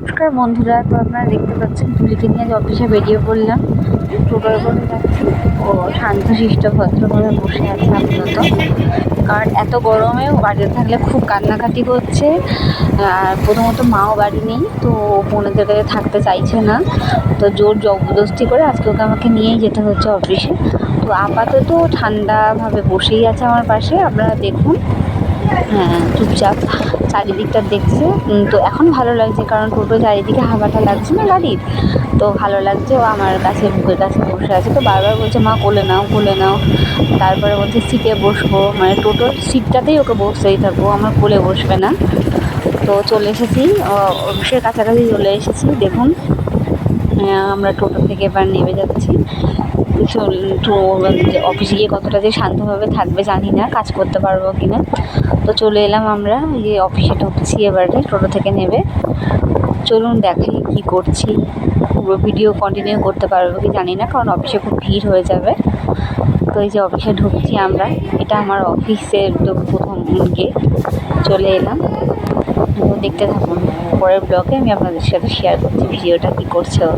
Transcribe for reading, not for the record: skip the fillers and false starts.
নমস্কার বন্ধুরা, তো আপনারা দেখতে পাচ্ছেন তুলিকে নিয়ে আজ অফিসে বেরিয়ে পড়লাম। টোটোয় করে যাচ্ছি। ও শান্তশিষ্ট ভদ্রভাবে বসে আছে আপাতত, কারণ এত গরমে বাড়িতে থাকলে খুব কান্নাকাটি করছে। আর প্রথমত মাও বাড়ি নেই, তো বোনেদের কাছে থাকতে চাইছে না, তো জোর জবরদস্তি করে আজকে ওকে আমাকে নিয়েই যেতে হচ্ছে অফিসে। তো আপাতত ঠান্ডাভাবে বসেই আছে আমার পাশে, আপনারা দেখুন। হ্যাঁ, চুপচাপ চারিদিকটা দেখছে। তো এখন ভালো লাগছে, কারণ টোটো চারিদিকে হাওয়াটা লাগছে না গাড়ির, তো ভালো লাগছে। ও আমার কাছে বুকের কাছে বসে আছে, তো বারবার বলছে মা কোলে নাও কোলে নাও। তারপরে বলছে সিটে বসবো, মানে টোটোর সিটটাতেই ওকে বসতেই থাকবো, আমার কোলে বসবে না। তো চলে এসেছি, অফিসের কাছাকাছি চলে এসেছি। দেখুন, আমরা টোটো থেকে এবার নেমে যাচ্ছি। অফিসে গিয়ে কতটা যে শান্তভাবে থাকবে জানি না, কাজ করতে পারবো কিনা। তো চলে এলাম আমরা, যে অফিসে ঢুকছি এবারে টোটো থেকে নেবে। চলুন দেখাই কি করছি। পুরো ভিডিও কন্টিনিউ করতে পারবো কি জানি না, কারণ অফিসে খুব ভিড় হয়ে যাবে। তো এই যে অফিসে ঢুকছি আমরা, এটা আমার অফিসের প্রথম গেট। চলে এলাম, দেখতে থাকুন। পরের ব্লগে আমি আপনাদের সাথে শেয়ার করছি ভিডিওটা কী করছে ও।